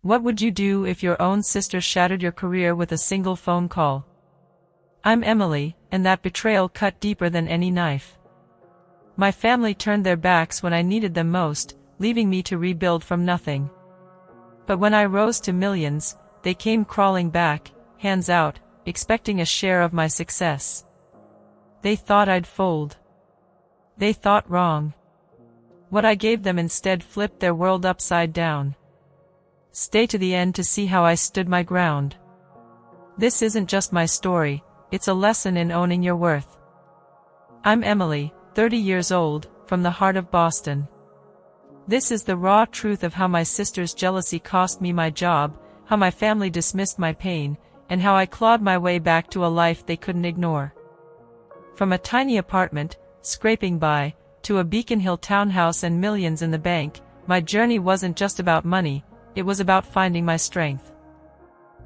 What would you do if your own sister shattered your career with a single phone call? I'm Emily, and that betrayal cut deeper than any knife. My family turned their backs when I needed them most, leaving me to rebuild from nothing. But when I rose to millions, they came crawling back, hands out, expecting a share of my success. They thought I'd fold. They thought wrong. What I gave them instead flipped their world upside down. Stay to the end to see how I stood my ground. This isn't just my story, it's a lesson in owning your worth. I'm Emily, 30 years old, from the heart of Boston. This is the raw truth of how my sister's jealousy cost me my job, how my family dismissed my pain, and how I clawed my way back to a life they couldn't ignore. From a tiny apartment, scraping by, to a Beacon Hill townhouse and millions in the bank, my journey wasn't just about money, it was about finding my strength.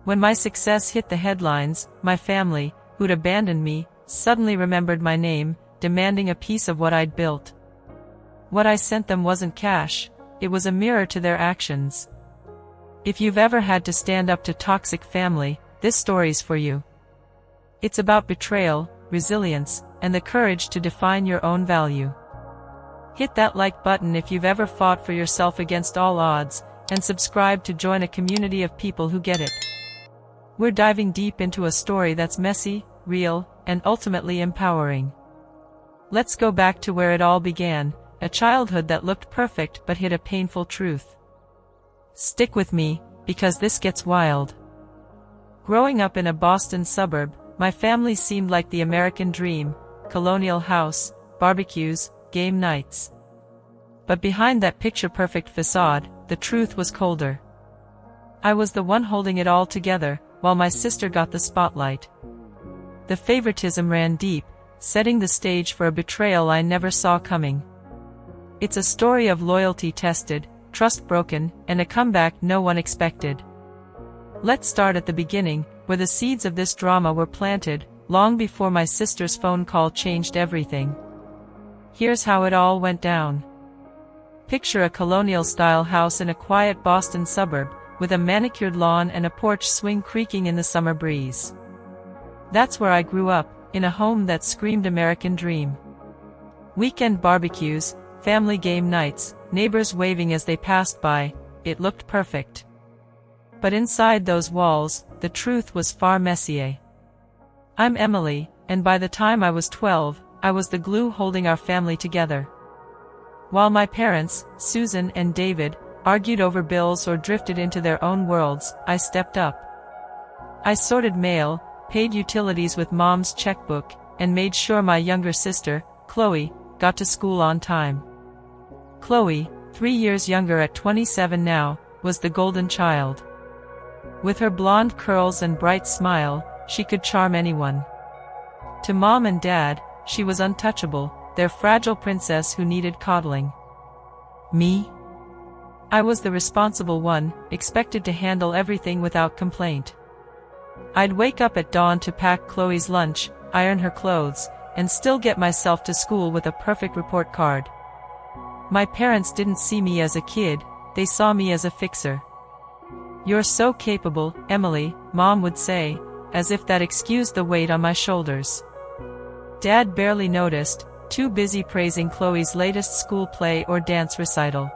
When my success hit the headlines, my family, who'd abandoned me, suddenly remembered my name, demanding a piece of what I'd built. What I sent them wasn't cash, it was a mirror to their actions. If you've ever had to stand up to toxic family, this story's for you. It's about betrayal, resilience, and the courage to define your own value. Hit that like button if you've ever fought for yourself against all odds, and subscribe to join a community of people who get it. We're diving deep into a story that's messy, real, and ultimately empowering. Let's go back to where it all began, a childhood that looked perfect but hid a painful truth. Stick with me, because this gets wild. Growing up in a Boston suburb, my family seemed like the American dream: colonial house, barbecues, game nights. But behind that picture-perfect facade, the truth was colder. I was the one holding it all together, while my sister got the spotlight. The favoritism ran deep, setting the stage for a betrayal I never saw coming. It's a story of loyalty tested, trust broken, and a comeback no one expected. Let's start at the beginning, where the seeds of this drama were planted, long before my sister's phone call changed everything. Here's how it all went down. Picture a colonial-style house in a quiet Boston suburb, with a manicured lawn and a porch swing creaking in the summer breeze. That's where I grew up, in a home that screamed American dream. Weekend barbecues, family game nights, neighbors waving as they passed by, it looked perfect. But inside those walls, the truth was far messier. I'm Emily, and by the time I was 12, I was the glue holding our family together. While my parents, Susan and David, argued over bills or drifted into their own worlds, I stepped up. I sorted mail, paid utilities with Mom's checkbook, and made sure my younger sister, Chloe, got to school on time. Chloe, 3 years younger at 27 now, was the golden child. With her blonde curls and bright smile, she could charm anyone. To Mom and Dad, she was untouchable, their fragile princess who needed coddling. Me? I was the responsible one, expected to handle everything without complaint. I'd wake up at dawn to pack Chloe's lunch, iron her clothes, and still get myself to school with a perfect report card. My parents didn't see me as a kid, they saw me as a fixer. "You're so capable, Emily," Mom would say, as if that excused the weight on my shoulders. Dad barely noticed, too busy praising Chloe's latest school play or dance recital.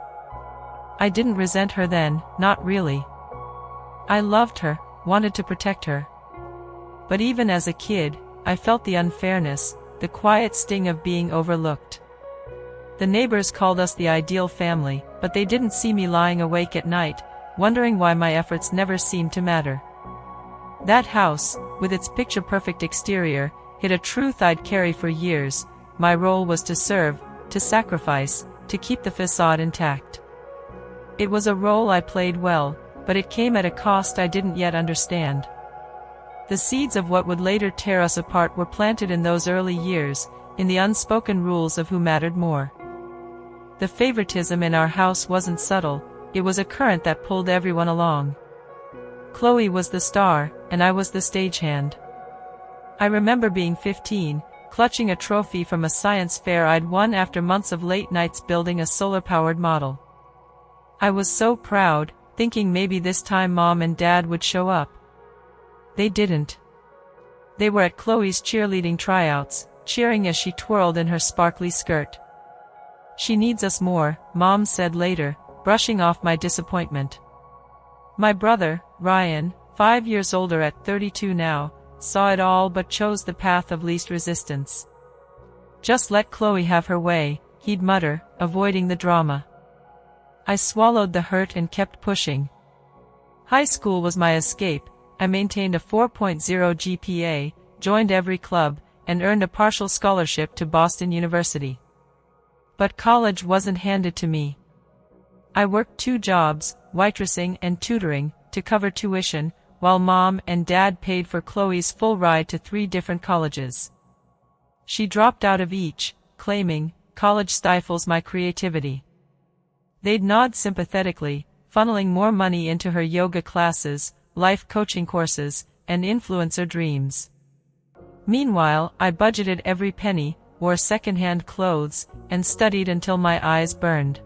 I didn't resent her then, not really. I loved her, wanted to protect her. But even as a kid, I felt the unfairness, the quiet sting of being overlooked. The neighbors called us the ideal family, but they didn't see me lying awake at night, wondering why my efforts never seemed to matter. That house, with its picture-perfect exterior, hid a truth I'd carry for years. My role was to serve, to sacrifice, to keep the facade intact. It was a role I played well, but it came at a cost I didn't yet understand. The seeds of what would later tear us apart were planted in those early years, in the unspoken rules of who mattered more. The favoritism in our house wasn't subtle, it was a current that pulled everyone along. Chloe was the star, and I was the stagehand. I remember being 15, clutching a trophy from a science fair I'd won after months of late nights building a solar-powered model. I was so proud, thinking maybe this time Mom and Dad would show up. They didn't. They were at Chloe's cheerleading tryouts, cheering as she twirled in her sparkly skirt. "She needs us more," Mom said later, brushing off my disappointment. My brother, Ryan, 5 years older at 32 now, saw it all but chose the path of least resistance. "Just let Chloe have her way," he'd mutter, avoiding the drama. I swallowed the hurt and kept pushing. High school was my escape. I maintained a 4.0 GPA, joined every club, and earned a partial scholarship to Boston University. But college wasn't handed to me. I worked 2 jobs, waitressing and tutoring, to cover tuition, while Mom and Dad paid for Chloe's full ride to 3 different colleges. She dropped out of each, claiming, "College stifles my creativity." They'd nod sympathetically, funneling more money into her yoga classes, life coaching courses, and influencer dreams. Meanwhile, I budgeted every penny, wore second-hand clothes, and studied until my eyes burned.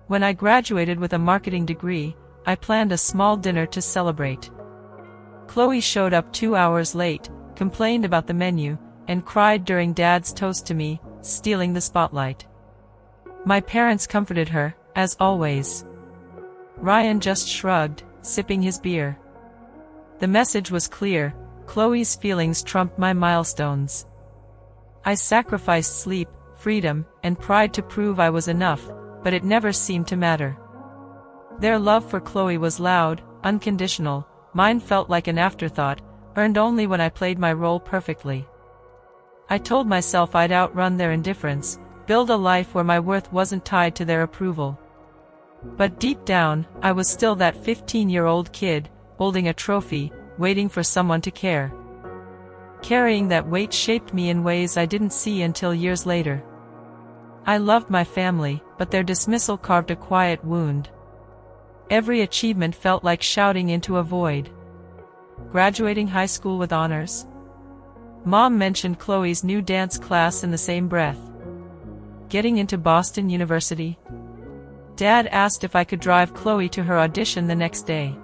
When I graduated with a marketing degree, I planned a small dinner to celebrate. Chloe showed up 2 hours late, complained about the menu, and cried during Dad's toast to me, stealing the spotlight. My parents comforted her, as always. Ryan just shrugged, sipping his beer. The message was clear: Chloe's feelings trumped my milestones. I sacrificed sleep, freedom, and pride to prove I was enough, but it never seemed to matter. Their love for Chloe was loud, unconditional. Mine felt like an afterthought, earned only when I played my role perfectly. I told myself I'd outrun their indifference, build a life where my worth wasn't tied to their approval. But deep down, I was still that 15-year-old kid, holding a trophy, waiting for someone to care. Carrying that weight shaped me in ways I didn't see until years later. I loved my family, but their dismissal carved a quiet wound. Every achievement felt like shouting into a void. Graduating high school with honors. Mom mentioned Chloe's new dance class in the same breath. Getting into Boston University. Dad asked if I could drive Chloe to her audition the next day.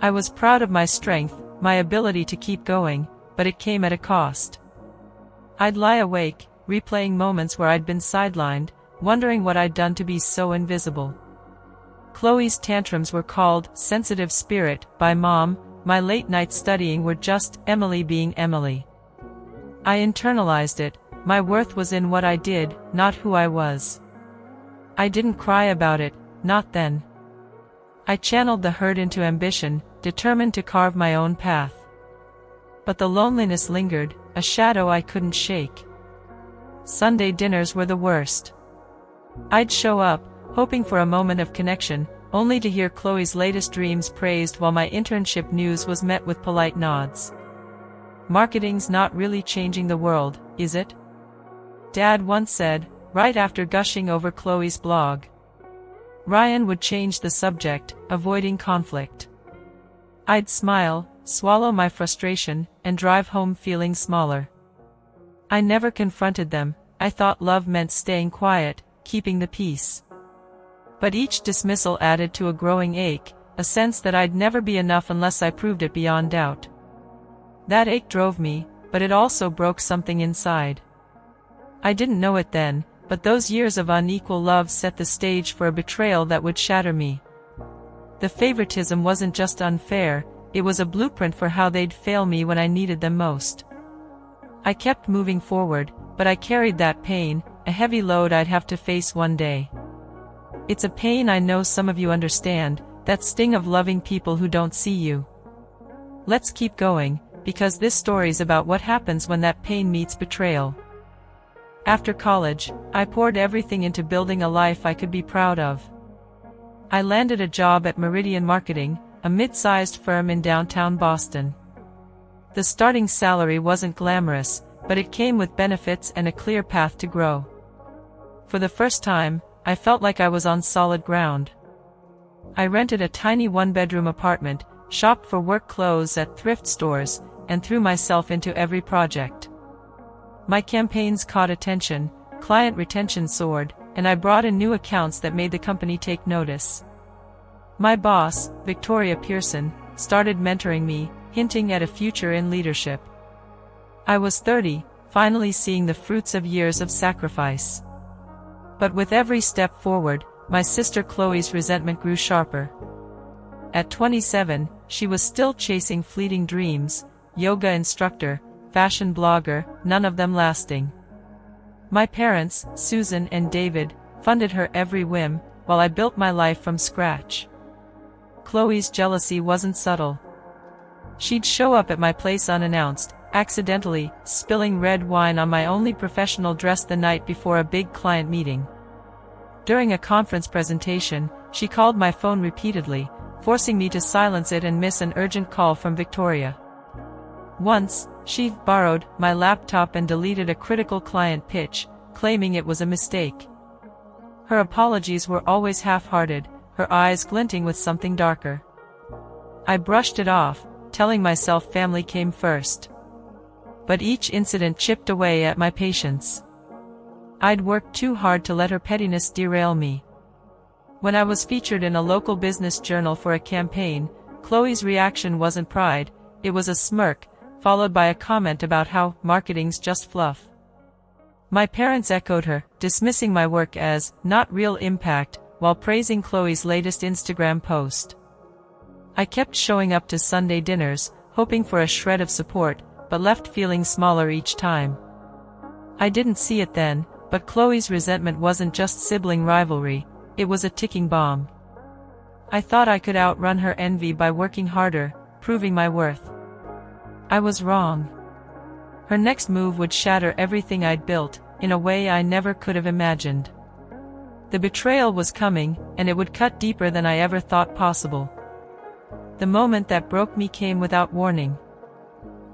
I was proud of my strength, my ability to keep going, but it came at a cost. I'd lie awake, replaying moments where I'd been sidelined, wondering what I'd done to be so invisible. Chloe's tantrums were called "sensitive spirit" by Mom. My late nights studying were just Emily being Emily. I internalized it. My worth was in what I did, not who I was. I didn't cry about it, not then. I channeled the hurt into ambition, determined to carve my own path. But the loneliness lingered, a shadow I couldn't shake. Sunday dinners were the worst. I'd show up, hoping for a moment of connection, only to hear Chloe's latest dreams praised while my internship news was met with polite nods. "Marketing's not really changing the world, is it?" Dad once said, right after gushing over Chloe's blog. Ryan would change the subject, avoiding conflict. I'd smile, swallow my frustration, and drive home feeling smaller. I never confronted them. I thought love meant staying quiet, keeping the peace. But each dismissal added to a growing ache, a sense that I'd never be enough unless I proved it beyond doubt. That ache drove me, but it also broke something inside. I didn't know it then, but those years of unequal love set the stage for a betrayal that would shatter me. The favoritism wasn't just unfair, it was a blueprint for how they'd fail me when I needed them most. I kept moving forward, but I carried that pain, a heavy load I'd have to face one day. It's a pain I know some of you understand, that sting of loving people who don't see you. Let's keep going, because this story's about what happens when that pain meets betrayal. After college, I poured everything into building a life I could be proud of. I landed a job at Meridian Marketing, a mid-sized firm in downtown Boston. The starting salary wasn't glamorous, but it came with benefits and a clear path to grow. For the first time, I felt like I was on solid ground. I rented a tiny one-bedroom apartment, shopped for work clothes at thrift stores, and threw myself into every project. My campaigns caught attention, client retention soared, and I brought in new accounts that made the company take notice. My boss, Victoria Pearson, started mentoring me, hinting at a future in leadership. I was 30, finally seeing the fruits of years of sacrifice. But with every step forward, my sister Chloe's resentment grew sharper. At 27, she was still chasing fleeting dreams, yoga instructor, fashion blogger, none of them lasting. My parents, Susan and David, funded her every whim, while I built my life from scratch. Chloe's jealousy wasn't subtle. She'd show up at my place unannounced, accidentally spilling red wine on my only professional dress the night before a big client meeting. During a conference presentation, she called my phone repeatedly, forcing me to silence it and miss an urgent call from Victoria. Once, she borrowed my laptop and deleted a critical client pitch, claiming it was a mistake. Her apologies were always half-hearted, her eyes glinting with something darker. I brushed it off, telling myself family came first. But each incident chipped away at my patience. I'd worked too hard to let her pettiness derail me. When I was featured in a local business journal for a campaign, Chloe's reaction wasn't pride, it was a smirk, followed by a comment about how marketing's just fluff. My parents echoed her, dismissing my work as not real impact, while praising Chloe's latest Instagram post. I kept showing up to Sunday dinners, hoping for a shred of support, but left feeling smaller each time. I didn't see it then, but Chloe's resentment wasn't just sibling rivalry, it was a ticking bomb. I thought I could outrun her envy by working harder, proving my worth. I was wrong. Her next move would shatter everything I'd built, in a way I never could have imagined. The betrayal was coming, and it would cut deeper than I ever thought possible. The moment that broke me came without warning.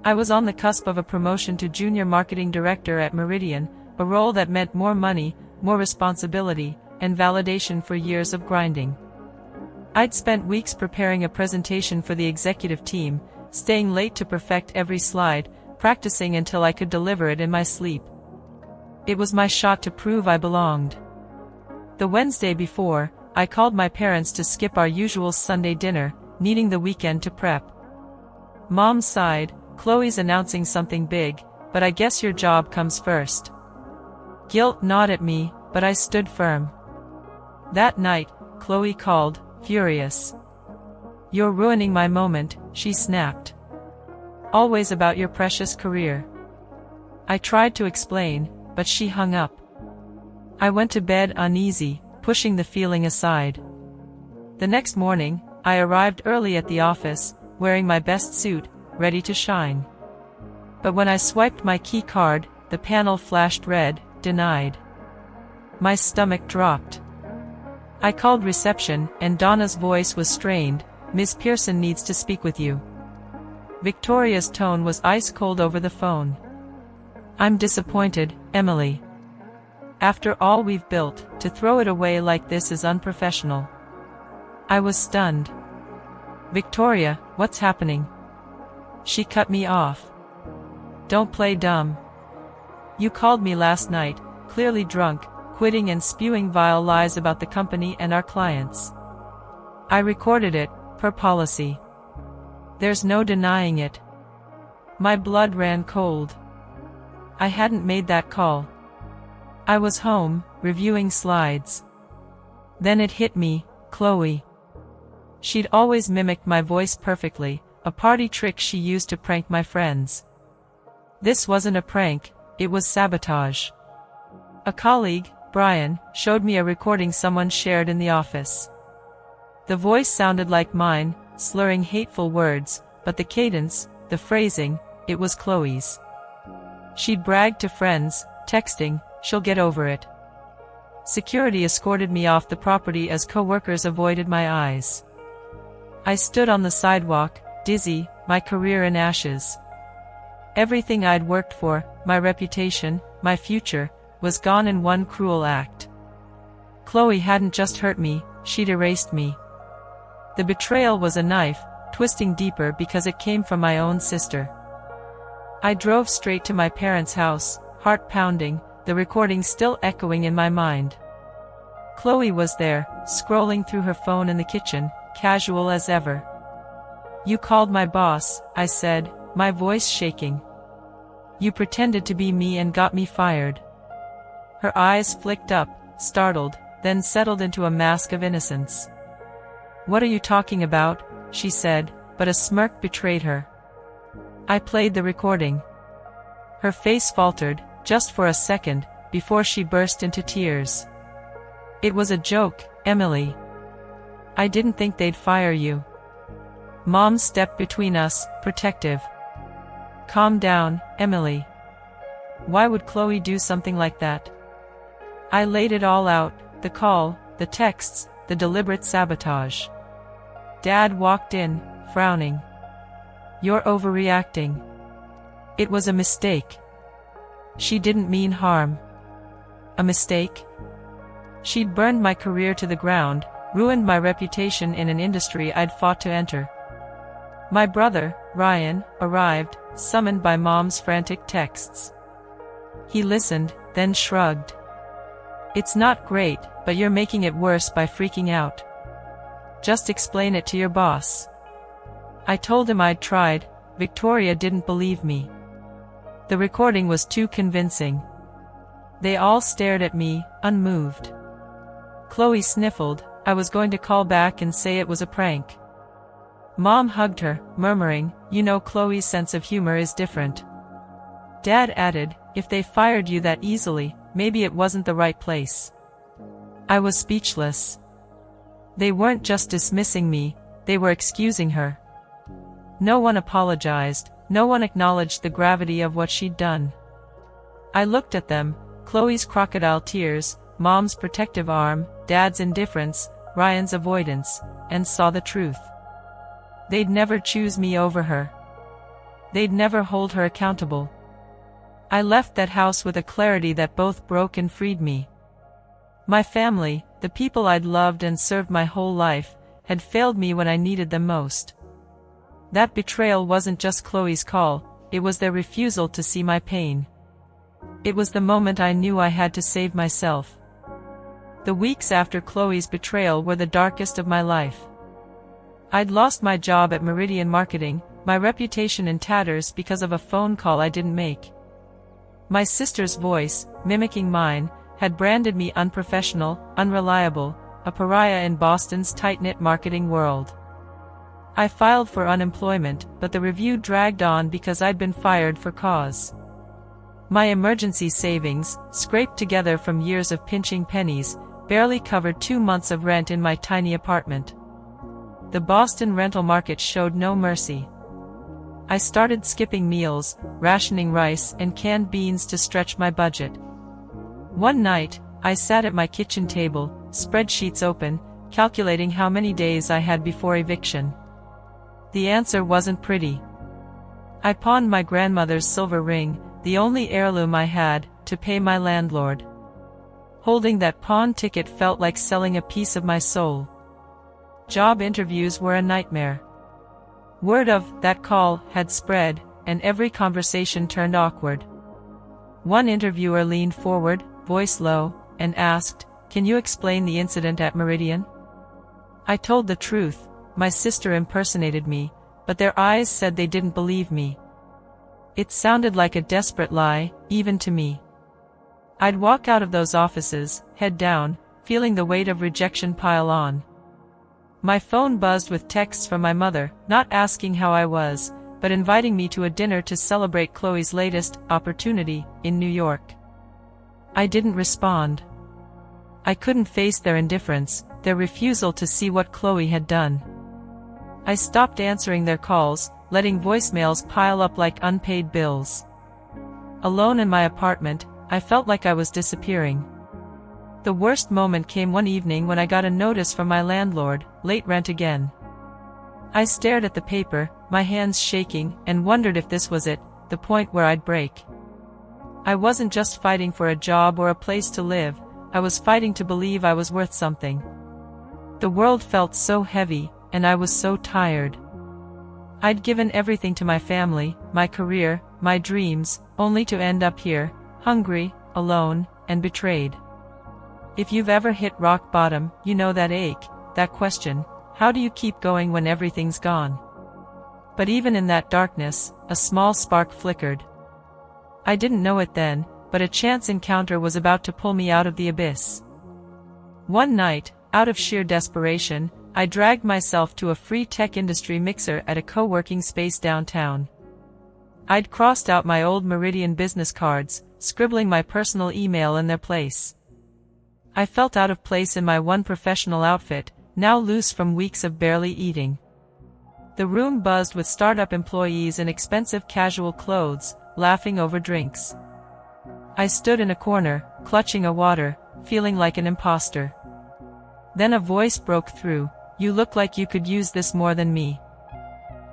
I was on the cusp of a promotion to junior marketing director at Meridian, a role that meant more money, more responsibility, and validation for years of grinding. I'd spent weeks preparing a presentation for the executive team, staying late to perfect every slide, practicing until I could deliver it in my sleep. It was my shot to prove I belonged. The Wednesday before, I called my parents to skip our usual Sunday dinner, needing the weekend to prep. Mom sighed, "Chloe's announcing something big, but I guess your job comes first." Guilt gnawed at me, but I stood firm. That night, Chloe called, furious. "You're ruining my moment," she snapped. "Always about your precious career." I tried to explain, but she hung up. I went to bed uneasy, pushing the feeling aside. The next morning, I arrived early at the office, wearing my best suit, ready to shine. But when I swiped my key card, the panel flashed red, denied. My stomach dropped. I called reception, and Donna's voice was strained. "Ms. Pearson needs to speak with you." Victoria's tone was ice-cold over the phone. "I'm disappointed, Emily. After all we've built, to throw it away like this is unprofessional." I was stunned. "Victoria, what's happening?" She cut me off. "Don't play dumb. You called me last night, clearly drunk, quitting and spewing vile lies about the company and our clients. I recorded it, per policy. There's no denying it." My blood ran cold. I hadn't made that call. I was home, reviewing slides. Then it hit me, Chloe. She'd always mimicked my voice perfectly, a party trick she used to prank my friends. This wasn't a prank, it was sabotage. A colleague, Brian, showed me a recording someone shared in the office. The voice sounded like mine, slurring hateful words, but the cadence, the phrasing, it was Chloe's. She'd bragged to friends, texting, "She'll get over it." Security escorted me off the property as co-workers avoided my eyes. I stood on the sidewalk, dizzy, my career in ashes. Everything I'd worked for, my reputation, my future, was gone in one cruel act. Chloe hadn't just hurt me, she'd erased me. The betrayal was a knife, twisting deeper because it came from my own sister. I drove straight to my parents' house, heart pounding, the recording still echoing in my mind. Chloe was there, scrolling through her phone in the kitchen, casual as ever. "You called my boss," I said, my voice shaking. "You pretended to be me and got me fired." Her eyes flicked up, startled, then settled into a mask of innocence. "What are you talking about?" she said, but a smirk betrayed her. I played the recording. Her face faltered, just for a second, before she burst into tears. "It was a joke, Emily. I didn't think they'd fire you." Mom stepped between us, protective. "Calm down, Emily. Why would Chloe do something like that?" I laid it all out, the call, the texts, the deliberate sabotage. Dad walked in, frowning. "You're overreacting. It was a mistake. She didn't mean harm." "A mistake?" She'd burned my career to the ground, ruined my reputation in an industry I'd fought to enter. My brother, Ryan, arrived, summoned by Mom's frantic texts. He listened, then shrugged. "It's not great, but you're making it worse by freaking out. Just explain it to your boss." I told him I'd tried. Victoria didn't believe me. The recording was too convincing. They all stared at me, unmoved. Chloe sniffled. I was going to call back and say it was a prank. Mom hugged her, murmuring, "You know Chloe's sense of humor is different." Dad added, "If they fired you that easily, maybe it wasn't the right place." I was speechless. They weren't just dismissing me, they were excusing her. No one apologized, no one acknowledged the gravity of what she'd done. I looked at them, Chloe's crocodile tears, Mom's protective arm, Dad's indifference, Ryan's avoidance, and saw the truth. They'd never choose me over her. They'd never hold her accountable. I left that house with a clarity that both broke and freed me. My family, the people I'd loved and served my whole life, had failed me when I needed them most. That betrayal wasn't just Chloe's call, it was their refusal to see my pain. It was the moment I knew I had to save myself. The weeks after Chloe's betrayal were the darkest of my life. I'd lost my job at Meridian Marketing, my reputation in tatters because of a phone call I didn't make. My sister's voice, mimicking mine, had branded me unprofessional, unreliable, a pariah in Boston's tight-knit marketing world. I filed for unemployment, but the review dragged on because I'd been fired for cause. My emergency savings, scraped together from years of pinching pennies, barely covered 2 months of rent in my tiny apartment. The Boston rental market showed no mercy. I started skipping meals, rationing rice and canned beans to stretch my budget. One night, I sat at my kitchen table, spreadsheets open, calculating how many days I had before eviction. The answer wasn't pretty. I pawned my grandmother's silver ring, the only heirloom I had, to pay my landlord. Holding that pawn ticket felt like selling a piece of my soul. Job interviews were a nightmare. Word of that call had spread, and every conversation turned awkward. One interviewer leaned forward, voice low, and asked, "Can you explain the incident at Meridian?" I told the truth. My sister impersonated me, but their eyes said they didn't believe me. It sounded like a desperate lie, even to me. I'd walk out of those offices, head down, feeling the weight of rejection pile on. My phone buzzed with texts from my mother, not asking how I was, but inviting me to a dinner to celebrate Chloe's latest opportunity in New York. I didn't respond. I couldn't face their indifference, their refusal to see what Chloe had done. I stopped answering their calls, letting voicemails pile up like unpaid bills. Alone in my apartment, I felt like I was disappearing. The worst moment came one evening when I got a notice from my landlord, late rent again. I stared at the paper, my hands shaking, and wondered if this was it, the point where I'd break. I wasn't just fighting for a job or a place to live, I was fighting to believe I was worth something. The world felt so heavy, and I was so tired. I'd given everything to my family, my career, my dreams, only to end up here, hungry, alone, and betrayed. If you've ever hit rock bottom, you know that ache, that question, How do you keep going when everything's gone? But even in that darkness, a small spark flickered. I didn't know it then, but a chance encounter was about to pull me out of the abyss. One night, out of sheer desperation, I dragged myself to a free tech industry mixer at a co-working space downtown. I'd crossed out my old Meridian business cards, scribbling my personal email in their place. I felt out of place in my one professional outfit, now loose from weeks of barely eating. The room buzzed with startup employees in expensive casual clothes, laughing over drinks. I stood in a corner, clutching a water, feeling like an imposter. Then a voice broke through. "You look like you could use this more than me."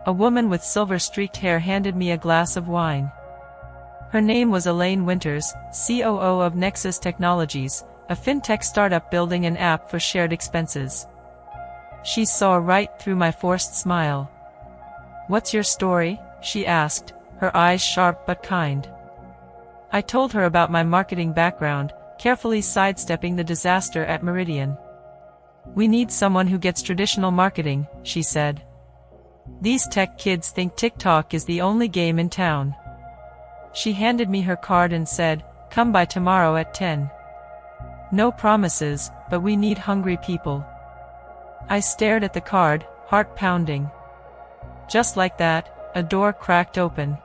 A woman with silver-streaked hair handed me a glass of wine. Her name was Elaine Winters, COO of Nexus Technologies, a fintech startup building an app for shared expenses. She saw right through my forced smile. "What's your story?" she asked, her eyes sharp but kind. I told her about my marketing background, carefully sidestepping the disaster at Meridian. "We need someone who gets traditional marketing," she said. "These tech kids think TikTok is the only game in town." She handed me her card and said, "Come by tomorrow at 10. No promises, but we need hungry people." I stared at the card, heart pounding. Just like that, a door cracked open.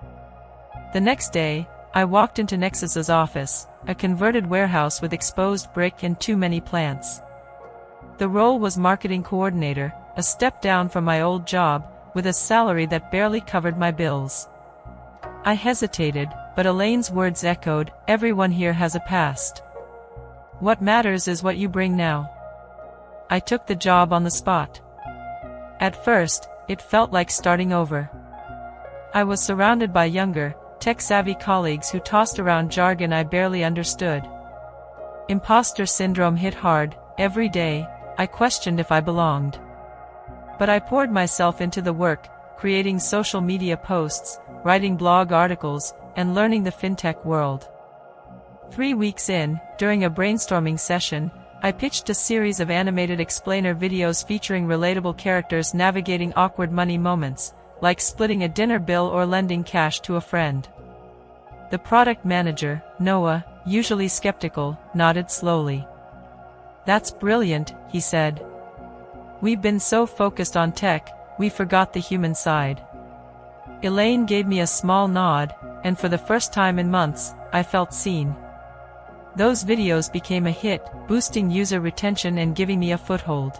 The next day, I walked into Nexus's office, a converted warehouse with exposed brick and too many plants. The role was marketing coordinator, a step down from my old job, with a salary that barely covered my bills. I hesitated, but Elaine's words echoed, "Everyone here has a past. What matters is what you bring now." I took the job on the spot. At first, it felt like starting over. I was surrounded by younger, tech-savvy colleagues who tossed around jargon I barely understood. Imposter syndrome hit hard. Every day, I questioned if I belonged. But I poured myself into the work, creating social media posts, writing blog articles, and learning the fintech world. 3 weeks in, during a brainstorming session, I pitched a series of animated explainer videos featuring relatable characters navigating awkward money moments, like splitting a dinner bill or lending cash to a friend. The product manager, Noah, usually skeptical, nodded slowly. "That's brilliant," he said. "We've been so focused on tech, we forgot the human side." Elaine gave me a small nod, and for the first time in months, I felt seen. Those videos became a hit, boosting user retention and giving me a foothold.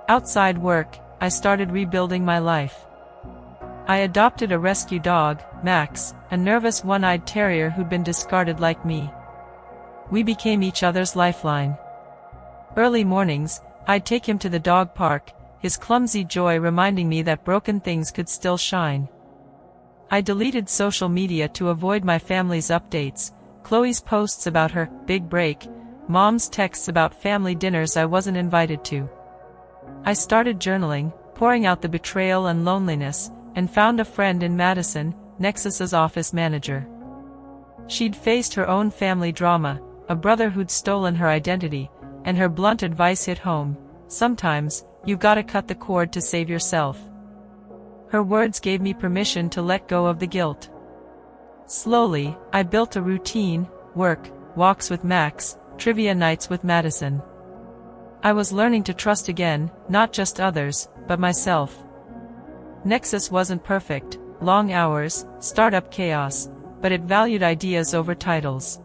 Outside work, I started rebuilding my life. I adopted a rescue dog, Max, a nervous one-eyed terrier who'd been discarded like me. We became each other's lifeline. Early mornings, I'd take him to the dog park, his clumsy joy reminding me that broken things could still shine. I deleted social media to avoid my family's updates, Chloe's posts about her big break, Mom's texts about family dinners I wasn't invited to. I started journaling, pouring out the betrayal and loneliness, and found a friend in Madison, Nexus's office manager. She'd faced her own family drama, a brother who'd stolen her identity, and her blunt advice hit home: sometimes, you've gotta cut the cord to save yourself. Her words gave me permission to let go of the guilt. Slowly, I built a routine: work, walks with Max, trivia nights with Madison. I was learning to trust again, not just others, but myself. Nexus wasn't perfect, long hours, startup chaos, but it valued ideas over titles.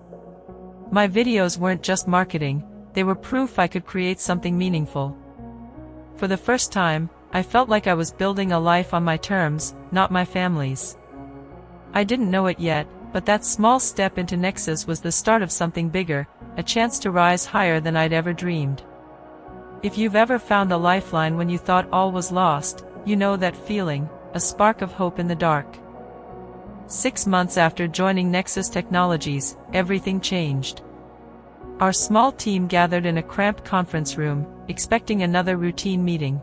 My videos weren't just marketing, they were proof I could create something meaningful. For the first time, I felt like I was building a life on my terms, not my family's. I didn't know it yet, but that small step into Nexus was the start of something bigger, a chance to rise higher than I'd ever dreamed. If you've ever found a lifeline when you thought all was lost, you know that feeling, a spark of hope in the dark. 6 months after joining Nexus Technologies, everything changed. Our small team gathered in a cramped conference room, expecting another routine meeting.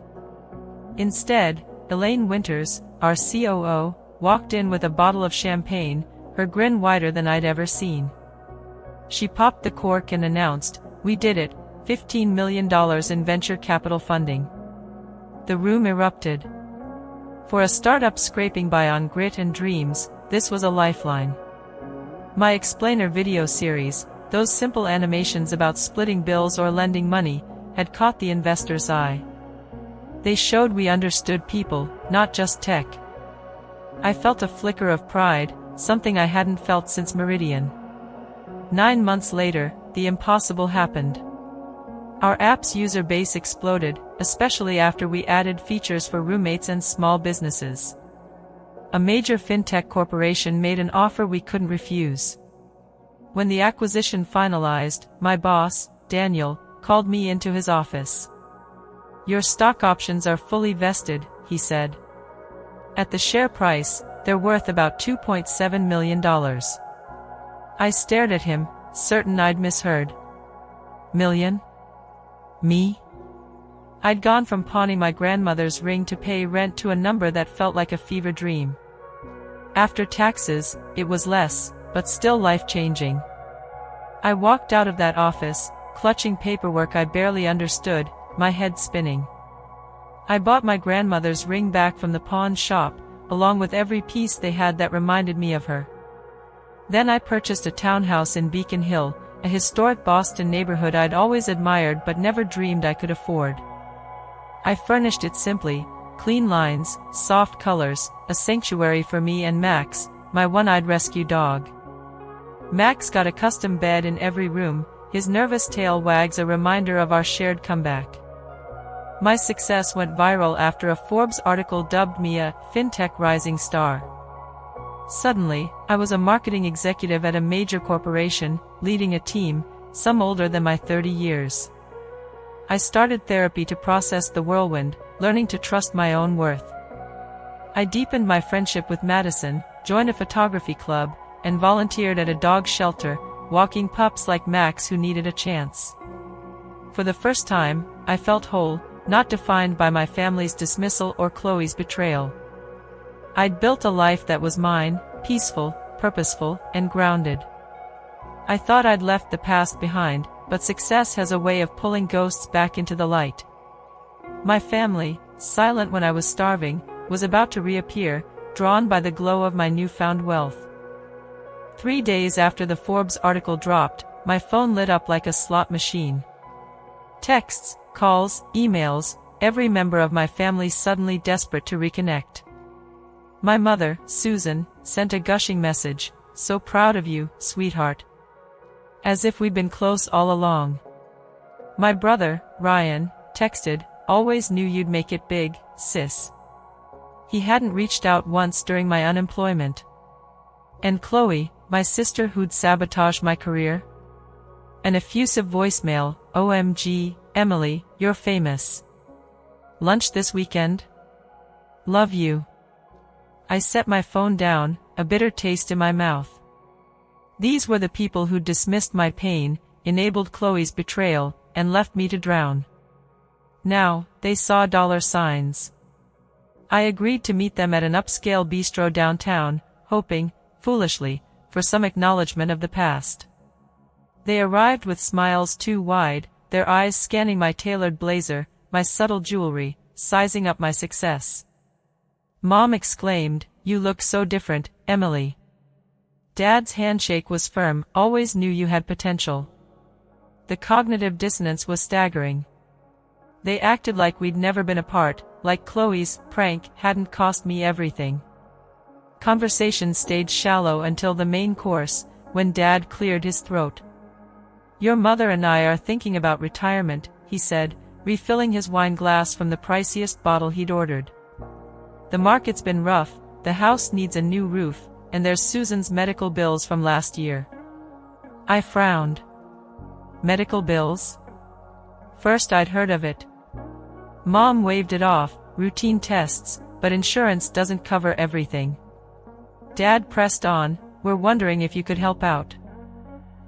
Instead, Elaine Winters, our COO, walked in with a bottle of champagne, her grin wider than I'd ever seen. She popped the cork and announced, "We did it, $15 million in venture capital funding." The room erupted. For a startup scraping by on grit and dreams, this was a lifeline. My explainer video series, those simple animations about splitting bills or lending money, had caught the investor's eye. They showed we understood people, not just tech. I felt a flicker of pride, something I hadn't felt since Meridian. 9 months later, the impossible happened. Our app's user base exploded, especially after we added features for roommates and small businesses. A major fintech corporation made an offer we couldn't refuse. When the acquisition finalized, my boss, Daniel, called me into his office. "Your stock options are fully vested," he said. At the share price, they're worth about $2.7 million. I stared at him, certain I'd misheard. Million? Me? I'd gone from pawning my grandmother's ring to pay rent to a number that felt like a fever dream. After taxes, it was less, but still life-changing. I walked out of that office, clutching paperwork I barely understood, my head spinning. I bought my grandmother's ring back from the pawn shop, along with every piece they had that reminded me of her. Then I purchased a townhouse in Beacon Hill, a historic Boston neighborhood I'd always admired but never dreamed I could afford. I furnished it simply, clean lines, soft colors, a sanctuary for me and Max, my one-eyed rescue dog. Max got a custom bed in every room, his nervous tail wags a reminder of our shared comeback. My success went viral after a Forbes article dubbed me a fintech rising star. Suddenly, I was a marketing executive at a major corporation, leading a team, some older than my 30 years. I started therapy to process the whirlwind, learning to trust my own worth. I deepened my friendship with Madison, joined a photography club, and volunteered at a dog shelter, walking pups like Max who needed a chance. For the first time, I felt whole, not defined by my family's dismissal or Chloe's betrayal. I'd built a life that was mine, peaceful, purposeful, and grounded. I thought I'd left the past behind, but success has a way of pulling ghosts back into the light. My family, silent when I was starving, was about to reappear, drawn by the glow of my newfound wealth. 3 days after the Forbes article dropped, my phone lit up like a slot machine. Texts, calls, emails, every member of my family suddenly desperate to reconnect. My mother, Susan, sent a gushing message, "So proud of you, sweetheart." As if we'd been close all along. My brother, Ryan, texted, "Always knew you'd make it big, sis." He hadn't reached out once during my unemployment. And Chloe, my sister who'd sabotaged my career? An effusive voicemail, "OMG, Emily, you're famous. Lunch this weekend? Love you." I set my phone down, a bitter taste in my mouth. These were the people who dismissed my pain, enabled Chloe's betrayal, and left me to drown. Now, they saw dollar signs. I agreed to meet them at an upscale bistro downtown, hoping, foolishly, for some acknowledgement of the past. They arrived with smiles too wide, their eyes scanning my tailored blazer, my subtle jewelry, sizing up my success. Mom exclaimed, "You look so different, Emily." Dad's handshake was firm, "Always knew you had potential." The cognitive dissonance was staggering. They acted like we'd never been apart, like Chloe's prank hadn't cost me everything. Conversation stayed shallow until the main course, when Dad cleared his throat. "Your mother and I are thinking about retirement," he said, refilling his wine glass from the priciest bottle he'd ordered. "The market's been rough, the house needs a new roof, and there's Susan's medical bills from last year." I frowned. Medical bills? First I'd heard of it. Mom waved it off, routine tests, but insurance doesn't cover everything. Dad pressed on, "We're wondering if you could help out.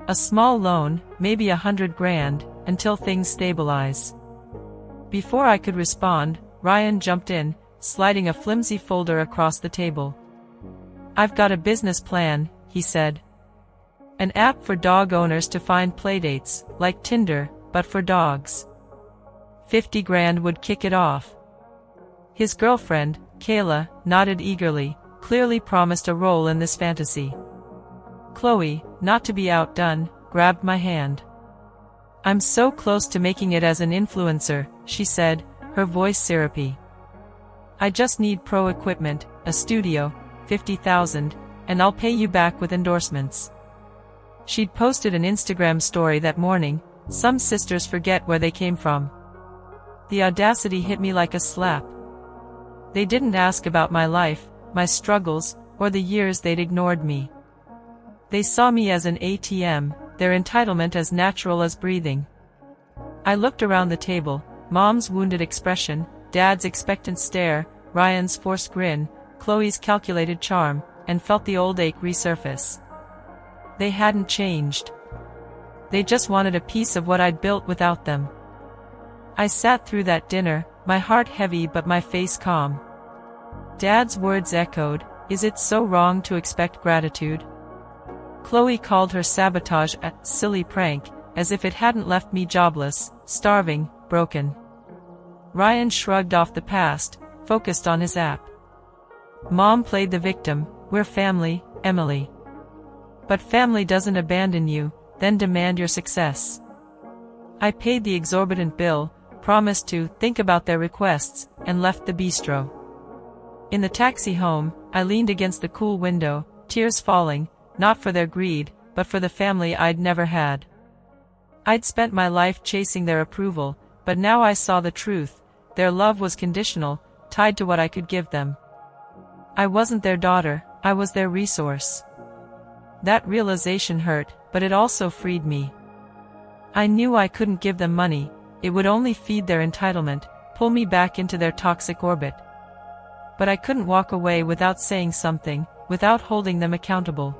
A small loan, maybe $100,000, until things stabilize." Before I could respond, Ryan jumped in, sliding a flimsy folder across the table. "I've got a business plan," he said. "An app for dog owners to find playdates, like Tinder, but for dogs. $50,000 would kick it off." His girlfriend, Kayla, nodded eagerly, clearly promised a role in this fantasy. Chloe, not to be outdone, grabbed my hand. "I'm so close to making it as an influencer," she said, her voice syrupy. "I just need pro equipment, a studio, 50,000, and I'll pay you back with endorsements." She'd posted an Instagram story that morning. Some sisters forget where they came from. The audacity hit me like a slap. They didn't ask about my life, my struggles, or the years they'd ignored me. They saw me as an ATM, their entitlement as natural as breathing. I looked around the table, Mom's wounded expression, Dad's expectant stare, Ryan's forced grin, Chloe's calculated charm, and felt the old ache resurface. They hadn't changed. They just wanted a piece of what I'd built without them. I sat through that dinner, my heart heavy but my face calm. Dad's words echoed, "Is it so wrong to expect gratitude?" Chloe called her sabotage a silly prank, as if it hadn't left me jobless, starving, broken. Ryan shrugged off the past, focused on his app. Mom played the victim, "We're family, Emily." But family doesn't abandon you, then demand your success. I paid the exorbitant bill, promised to think about their requests, and left the bistro. In the taxi home, I leaned against the cool window, tears falling, not for their greed, but for the family I'd never had. I'd spent my life chasing their approval, but now I saw the truth. Their love was conditional, tied to what I could give them. I wasn't their daughter, I was their resource. That realization hurt, but it also freed me. I knew I couldn't give them money, it would only feed their entitlement, pull me back into their toxic orbit. But I couldn't walk away without saying something, without holding them accountable.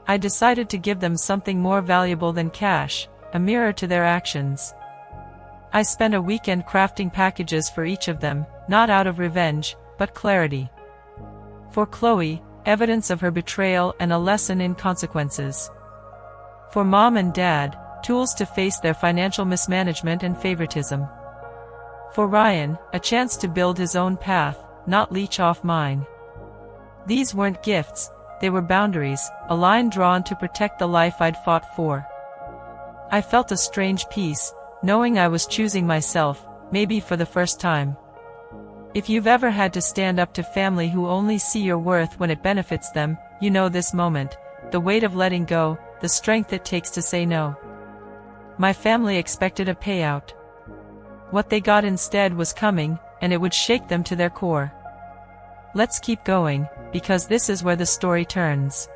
I decided to give them something more valuable than cash, a mirror to their actions. I spent a weekend crafting packages for each of them, not out of revenge, but clarity. For Chloe, evidence of her betrayal and a lesson in consequences. For Mom and Dad, tools to face their financial mismanagement and favoritism. For Ryan, a chance to build his own path, not leech off mine. These weren't gifts, they were boundaries, a line drawn to protect the life I'd fought for. I felt a strange peace, knowing I was choosing myself, maybe for the first time. If you've ever had to stand up to family who only see your worth when it benefits them, you know this moment, the weight of letting go, the strength it takes to say no. My family expected a payout. What they got instead was coming, and it would shake them to their core. Let's keep going, because this is where the story turns.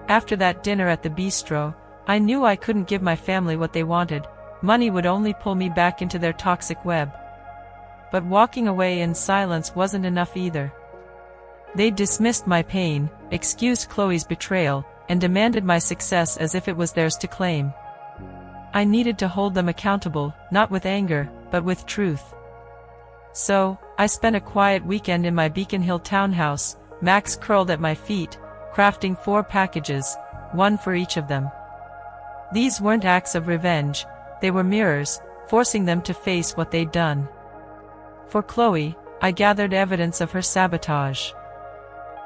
After that dinner at the bistro, I knew I couldn't give my family what they wanted. Money would only pull me back into their toxic web. But walking away in silence wasn't enough either. They dismissed my pain, excused Chloe's betrayal, and demanded my success as if it was theirs to claim. I needed to hold them accountable, not with anger, but with truth. So, I spent a quiet weekend in my Beacon Hill townhouse, Max curled at my feet, crafting 4 packages, one for each of them. These weren't acts of revenge, they were mirrors, forcing them to face what they'd done. For Chloe, I gathered evidence of her sabotage.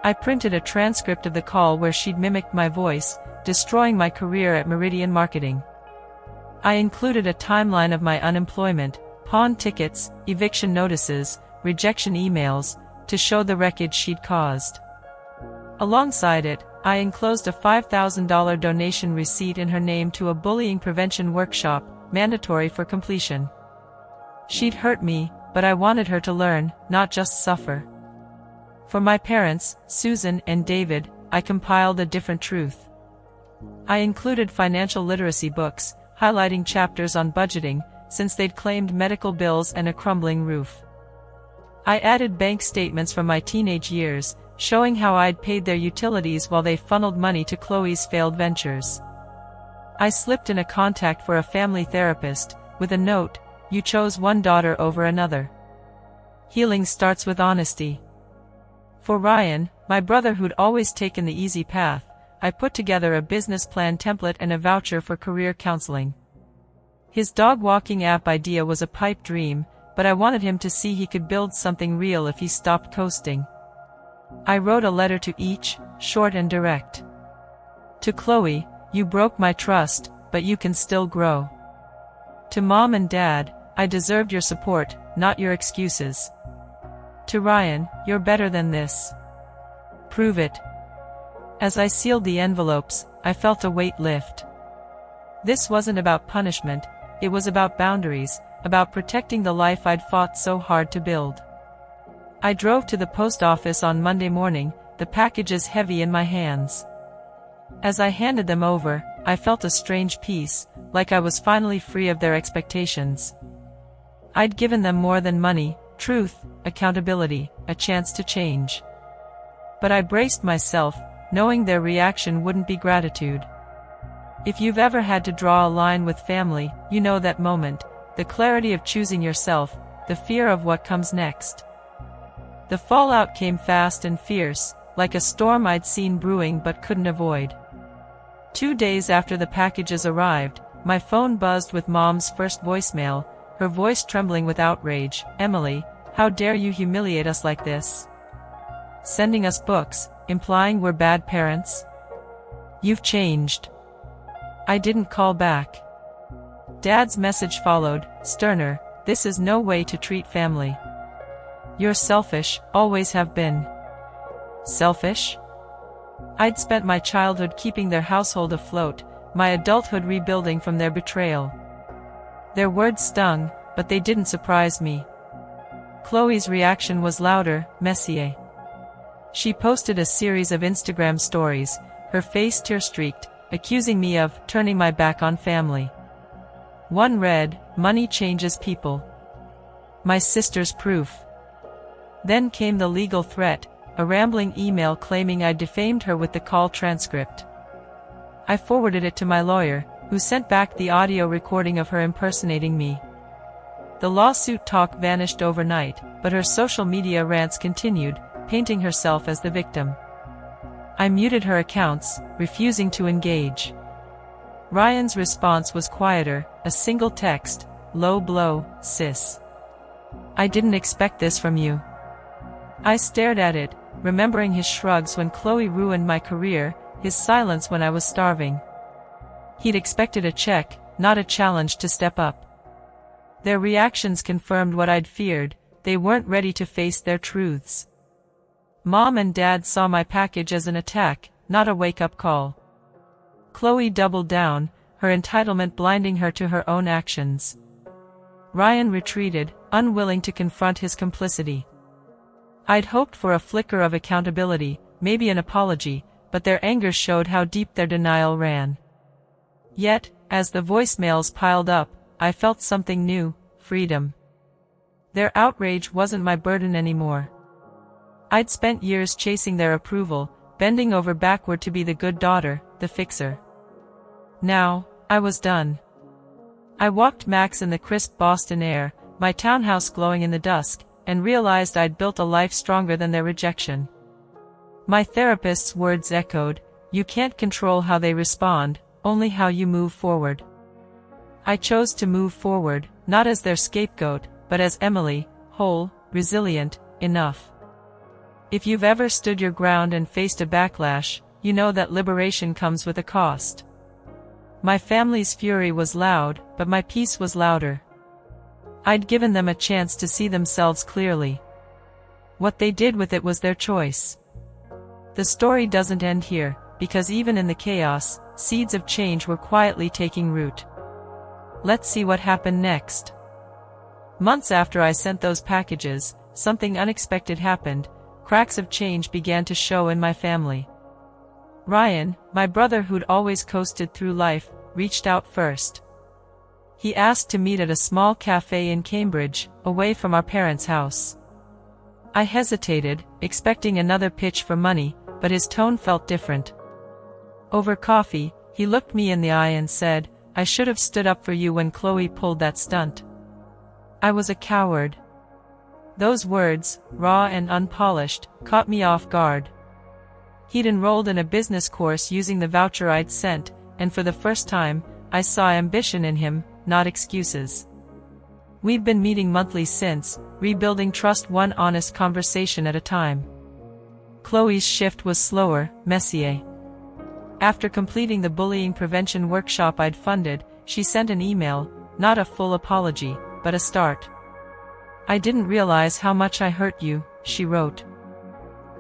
I printed a transcript of the call where she'd mimicked my voice, destroying my career at Meridian Marketing. I included a timeline of my unemployment, pawn tickets, eviction notices, rejection emails, to show the wreckage she'd caused. Alongside it, I enclosed a $5,000 donation receipt in her name to a bullying prevention workshop, mandatory for completion. She'd hurt me, but I wanted her to learn, not just suffer. For my parents, Susan and David, I compiled a different truth. I included financial literacy books, highlighting chapters on budgeting, since they'd claimed medical bills and a crumbling roof. I added bank statements from my teenage years, showing how I'd paid their utilities while they funneled money to Chloe's failed ventures. I slipped in a contact for a family therapist, with a note, "You chose one daughter over another. Healing starts with honesty." For Ryan, my brother who'd always taken the easy path, I put together a business plan template and a voucher for career counseling. His dog walking app idea was a pipe dream, but I wanted him to see he could build something real if he stopped coasting. I wrote a letter to each, short and direct. To Chloe, you broke my trust, but you can still grow. To Mom and Dad, I deserved your support, not your excuses. To Ryan, you're better than this. Prove it. As I sealed the envelopes, I felt a weight lift. This wasn't about punishment, it was about boundaries, about protecting the life I'd fought so hard to build. I drove to the post office on Monday morning, the packages heavy in my hands. As I handed them over, I felt a strange peace, like I was finally free of their expectations. I'd given them more than money, truth, accountability, a chance to change. But I braced myself, knowing their reaction wouldn't be gratitude. If you've ever had to draw a line with family, you know that moment, the clarity of choosing yourself, the fear of what comes next. The fallout came fast and fierce, like a storm I'd seen brewing but couldn't avoid. 2 days after the packages arrived, my phone buzzed with Mom's first voicemail, her voice trembling with outrage. "Emily, how dare you humiliate us like this? Sending us books, implying we're bad parents? You've changed." I didn't call back. Dad's message followed, sterner, "This is no way to treat family. You're selfish, always have been." Selfish? I'd spent my childhood keeping their household afloat, my adulthood rebuilding from their betrayal. Their words stung, but they didn't surprise me. Chloe's reaction was louder, messier. She posted a series of Instagram stories, her face tear-streaked, accusing me of turning my back on family. One read, "Money changes people." My sister's proof. Then came the legal threat, a rambling email claiming I defamed her with the call transcript. I forwarded it to my lawyer, who sent back the audio recording of her impersonating me. The lawsuit talk vanished overnight, but her social media rants continued, painting herself as the victim. I muted her accounts, refusing to engage. Ryan's response was quieter, a single text, "Low blow, sis. I didn't expect this from you." I stared at it, remembering his shrugs when Chloe ruined my career, his silence when I was starving. He'd expected a check, not a challenge to step up. Their reactions confirmed what I'd feared, they weren't ready to face their truths. Mom and Dad saw my package as an attack, not a wake-up call. Chloe doubled down, her entitlement blinding her to her own actions. Ryan retreated, unwilling to confront his complicity. I'd hoped for a flicker of accountability, maybe an apology, but their anger showed how deep their denial ran. Yet, as the voicemails piled up, I felt something new, freedom. Their outrage wasn't my burden anymore. I'd spent years chasing their approval, bending over backward to be the good daughter, the fixer. Now, I was done. I walked Max in the crisp Boston air, my townhouse glowing in the dusk, and realized I'd built a life stronger than their rejection. My therapist's words echoed, "You can't control how they respond, only how you move forward." I chose to move forward, not as their scapegoat, but as Emily, whole, resilient, enough. If you've ever stood your ground and faced a backlash, you know that liberation comes with a cost. My family's fury was loud, but my peace was louder. I'd given them a chance to see themselves clearly. What they did with it was their choice. The story doesn't end here, because even in the chaos, seeds of change were quietly taking root. Let's see what happened next. Months after I sent those packages, something unexpected happened. Cracks of change began to show in my family. Ryan, my brother who'd always coasted through life, reached out first. He asked to meet at a small cafe in Cambridge, away from our parents' house. I hesitated, expecting another pitch for money, but his tone felt different. Over coffee, he looked me in the eye and said, "I should have stood up for you when Chloe pulled that stunt. I was a coward." Those words, raw and unpolished, caught me off guard. He'd enrolled in a business course using the voucher I'd sent, and for the first time, I saw ambition in him, not excuses. We've been meeting monthly since, rebuilding trust one honest conversation at a time. Chloe's shift was slower, messier. After completing the bullying prevention workshop I'd funded, she sent an email, not a full apology, but a start. "I didn't realize how much I hurt you," she wrote.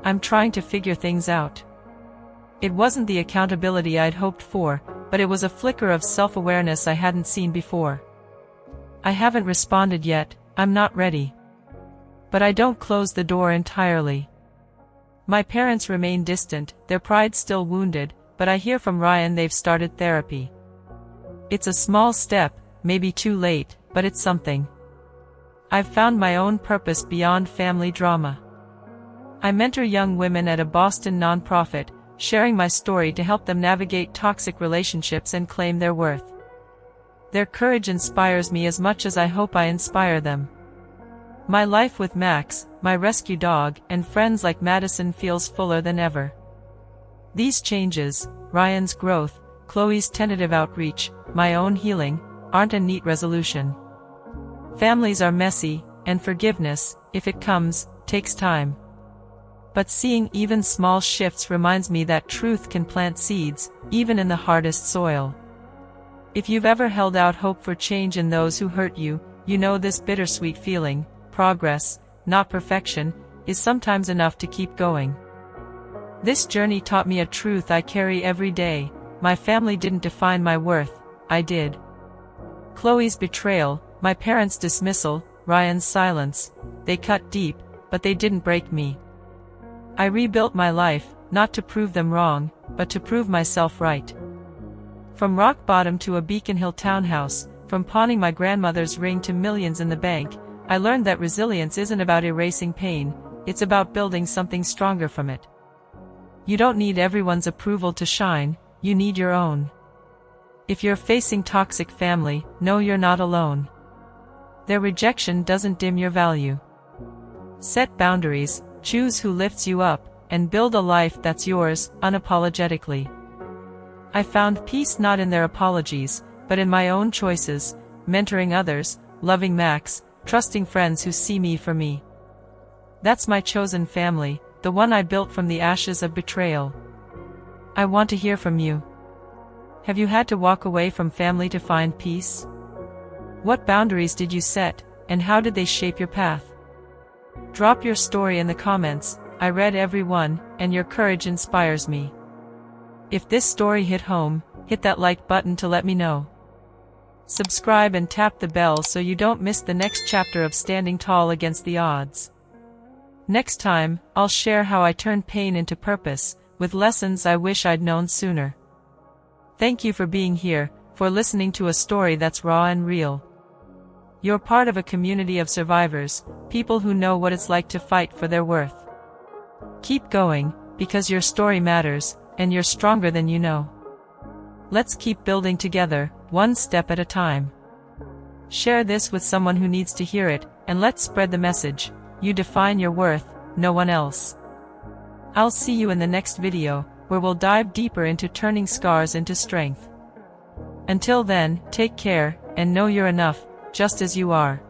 "I'm trying to figure things out." It wasn't the accountability I'd hoped for, but it was a flicker of self-awareness I hadn't seen before. "I haven't responded yet, I'm not ready. But I don't close the door entirely." My parents remain distant, their pride still wounded, but I hear from Ryan they've started therapy. It's a small step, maybe too late, but it's something. I've found my own purpose beyond family drama. I mentor young women at a Boston nonprofit, sharing my story to help them navigate toxic relationships and claim their worth. Their courage inspires me as much as I hope I inspire them. My life with Max, my rescue dog, and friends like Madison feels fuller than ever. These changes, Ryan's growth, Chloe's tentative outreach, my own healing, aren't a neat resolution. Families are messy, and forgiveness, if it comes, takes time. But seeing even small shifts reminds me that truth can plant seeds, even in the hardest soil. If you've ever held out hope for change in those who hurt you, you know this bittersweet feeling, progress, not perfection, is sometimes enough to keep going. This journey taught me a truth I carry every day: my family didn't define my worth, I did. Chloe's betrayal, my parents' dismissal, Ryan's silence, they cut deep, but they didn't break me. I rebuilt my life, not to prove them wrong, but to prove myself right. From rock bottom to a Beacon Hill townhouse, from pawning my grandmother's ring to millions in the bank, I learned that resilience isn't about erasing pain, it's about building something stronger from it. You don't need everyone's approval to shine, you need your own. If you're facing toxic family, know you're not alone. Their rejection doesn't dim your value. Set boundaries, choose who lifts you up, and build a life that's yours, unapologetically. I found peace not in their apologies, but in my own choices, mentoring others, loving Max, trusting friends who see me for me. That's my chosen family, the one I built from the ashes of betrayal. I want to hear from you. Have you had to walk away from family to find peace? What boundaries did you set, and how did they shape your path? Drop your story in the comments, I read every one, and your courage inspires me. If this story hit home, hit that like button to let me know. Subscribe and tap the bell so you don't miss the next chapter of Standing Tall Against the Odds. Next time, I'll share how I turned pain into purpose, with lessons I wish I'd known sooner. Thank you for being here, for listening to a story that's raw and real. You're part of a community of survivors, people who know what it's like to fight for their worth. Keep going, because your story matters, and you're stronger than you know. Let's keep building together, one step at a time. Share this with someone who needs to hear it, and let's spread the message: you define your worth, no one else. I'll see you in the next video, where we'll dive deeper into turning scars into strength. Until then, take care, and know you're enough, just as you are.